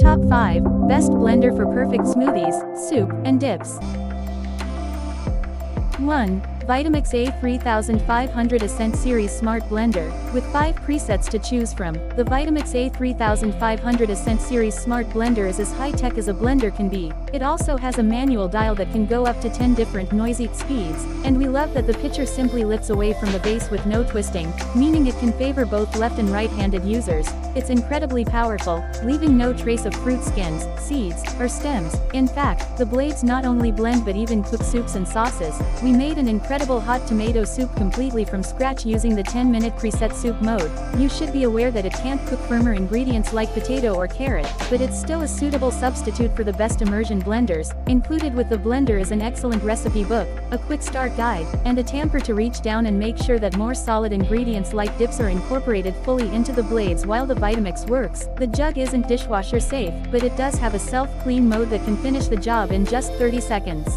Top 5 Best Blender for Perfect Smoothies, Soup, and Dips. 1. VITAMIX A3500 ASCENT Series Smart Blender. With 5 presets to choose from, the VITAMIX A3500 ASCENT Series Smart Blender is as high-tech as a blender can be. It also has a manual dial that can go up to 10 different noisy speeds, and we love that the pitcher simply lifts away from the base with no twisting, meaning it can favor both left and right-handed users. It's incredibly powerful, leaving no trace of fruit skins, seeds, or stems. In fact, the blades not only blend but even cook soups and sauces. We made an incredible hot tomato soup completely from scratch using the 10-minute preset soup mode. You should be aware that it can't cook firmer ingredients like potato or carrot, but it's still a suitable substitute for the best immersion blenders. Included with the blender is an excellent recipe book, a quick start guide, and a tamper to reach down and make sure that more solid ingredients like dips are incorporated fully into the blades while the VITAMIX works. The jug isn't dishwasher safe, but it does have a self-clean mode that can finish the job in just 30 seconds.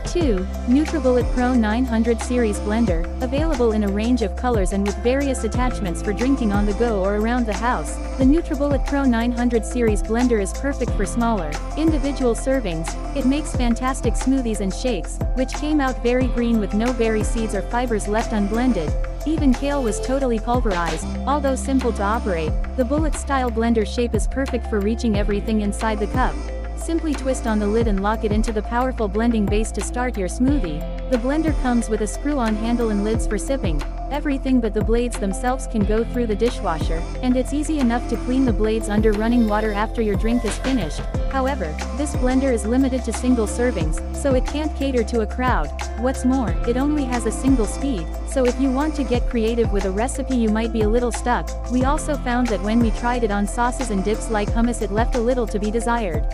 2. NUTRIBULLET Pro 900 Series Blender, available in a range of colors and with various attachments for drinking on the go or around the house. The NUTRIBULLET Pro 900 Series Blender is perfect for smaller, individual servings. It makes fantastic smoothies and shakes, which came out very green with no berry seeds or fibers left unblended. Even kale was totally pulverized. Although simple to operate, the bullet-style blender shape is perfect for reaching everything inside the cup. Simply twist on the lid and lock it into the powerful blending base to start your smoothie. The blender comes with a screw-on handle and lids for sipping. Everything but the blades themselves can go through the dishwasher, and it's easy enough to clean the blades under running water after your drink is finished. However, this blender is limited to single servings, so it can't cater to a crowd. What's more, it only has a single speed, so if you want to get creative with a recipe you might be a little stuck. We also found that when we tried it on sauces and dips like hummus it left a little to be desired.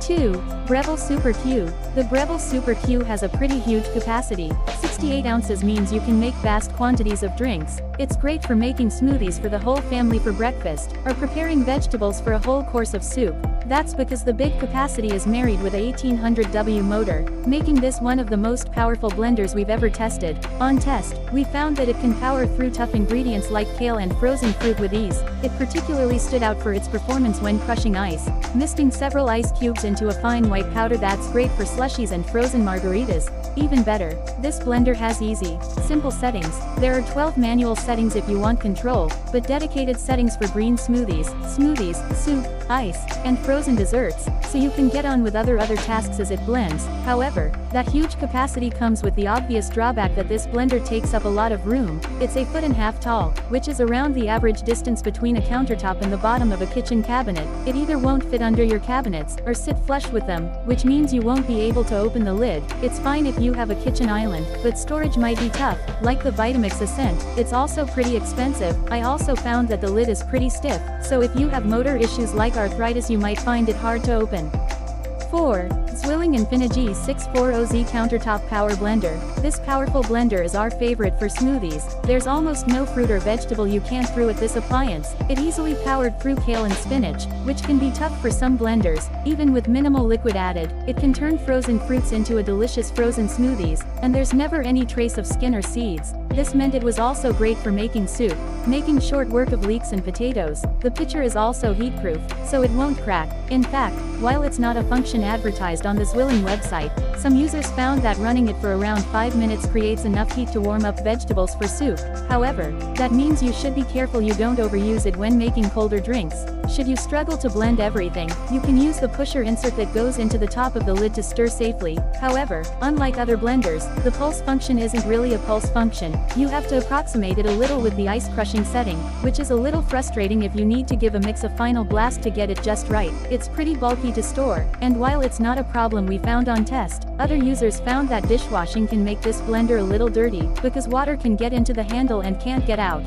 2. BREVILLE Super Q. The BREVILLE Super Q has a pretty huge capacity. 68 ounces means you can make vast quantities of drinks. It's great for making smoothies for the whole family for breakfast, or preparing vegetables for a whole course of soup. That's because the big capacity is married with a 1800W motor, making this one of the most powerful blenders we've ever tested. On test, we found that it can power through tough ingredients like kale and frozen fruit with ease. It particularly stood out for its performance when crushing ice, misting several ice cubes into a fine white powder that's great for slushies and frozen margaritas. Even better, this blender has easy, simple settings. There are 12 manual settings if you want control, but dedicated settings for green smoothies, soup, ice, and frozen desserts, so you can get on with other tasks as it blends. However, that huge capacity comes with the obvious drawback that this blender takes up a lot of room. It's a 1.5 feet tall, which is around the average distance between a countertop and the bottom of a kitchen cabinet. It either won't fit under your cabinets, or sit flush with them, which means you won't be able to open the lid. It's fine if you have a kitchen island, but storage might be tough. Like the VITAMIX ASCENT, it's also pretty expensive. I also found that the lid is pretty stiff, so if you have motor issues like arthritis you might find it hard to open. 4. ZWILLING ENFINIGY 640Z Countertop Power Blender. This powerful blender is our favorite for smoothies. There's almost no fruit or vegetable you can't through at this appliance. It easily powered through kale and spinach, which can be tough for some blenders. Even with minimal liquid added, it can turn frozen fruits into a delicious frozen smoothies, and there's never any trace of skin or seeds. This meant it was also great for making soup, making short work of leeks and potatoes. The pitcher is also heat-proof, so it won't crack. In fact, while it's not a function advertised on the ZWILLING website, some users found that running it for around 5 minutes creates enough heat to warm up vegetables for soup. However, that means you should be careful you don't overuse it when making colder drinks. Should you struggle to blend everything, you can use the pusher insert that goes into the top of the lid to stir safely. However, unlike other blenders, the pulse function isn't really a pulse function. You have to approximate it a little with the ice crushing setting, which is a little frustrating if you need to give a mix a final blast to get it just right. It's pretty bulky to store, and while it's not a problem we found on test, other users found that dishwashing can make this blender a little dirty, because water can get into the handle and can't get out.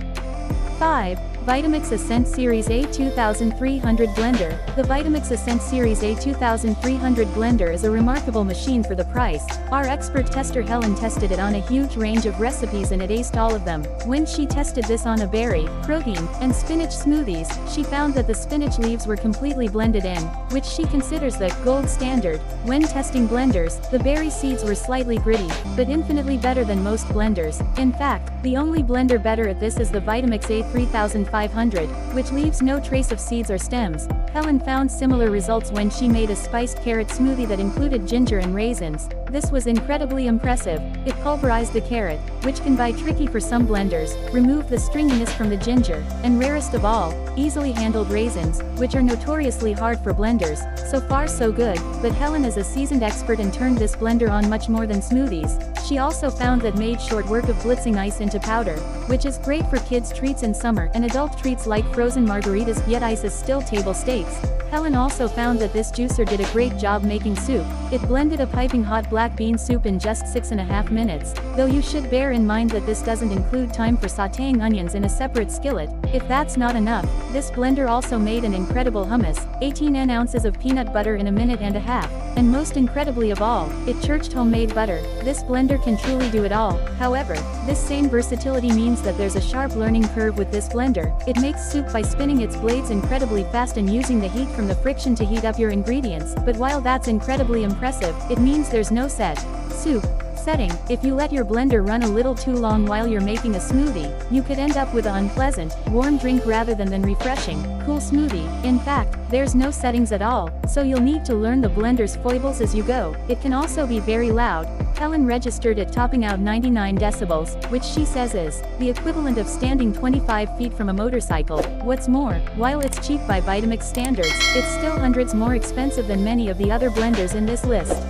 5. VITAMIX ASCENT Series A2300 Blender. The VITAMIX ASCENT Series A2300 Blender is a remarkable machine for the price. Our expert tester Helen tested it on a huge range of recipes and it aced all of them. When she tested this on a berry, protein, and spinach smoothies, she found that the spinach leaves were completely blended in, which she considers the gold standard. When testing blenders, the berry seeds were slightly gritty, but infinitely better than most blenders. In fact, the only blender better at this is the VITAMIX A3500 3,500, which leaves no trace of seeds or stems. Helen found similar results when she made a spiced carrot smoothie that included ginger and raisins. This was incredibly impressive. It pulverized the carrot, which can be tricky for some blenders, removed the stringiness from the ginger, and rarest of all, easily handled raisins, which are notoriously hard for blenders. So far so good, but Helen is a seasoned expert and turned this blender on much more than smoothies. She also found that made short work of blitzing ice into powder, which is great for kids' treats in summer and adult treats like frozen margaritas, yet ice is still table stakes. Helen also found that this juicer did a great job making soup. It blended a piping hot black bean soup in just 6.5 minutes, though you should bear in mind that this doesn't include time for sautéing onions in a separate skillet. If that's not enough, this blender also made an incredible hummus, 18 ounces of peanut butter in a minute and a half, and most incredibly of all, it churched homemade butter. This blender can truly do it all. However, this same versatility means that there's a sharp learning curve with this blender. It makes soup by spinning its blades incredibly fast and using the heat from the friction to heat up your ingredients, but while that's incredibly impressive, it means there's no set soup setting. If you let your blender run a little too long while you're making a smoothie, you could end up with an unpleasant, warm drink rather than refreshing, cool smoothie. In fact, there's no settings at all, so you'll need to learn the blender's foibles as you go. It can also be very loud. Helen registered it topping out 99 decibels, which she says is the equivalent of standing 25 feet from a motorcycle. What's more, while it's cheap by VITAMIX standards, it's still hundreds more expensive than many of the other blenders in this list.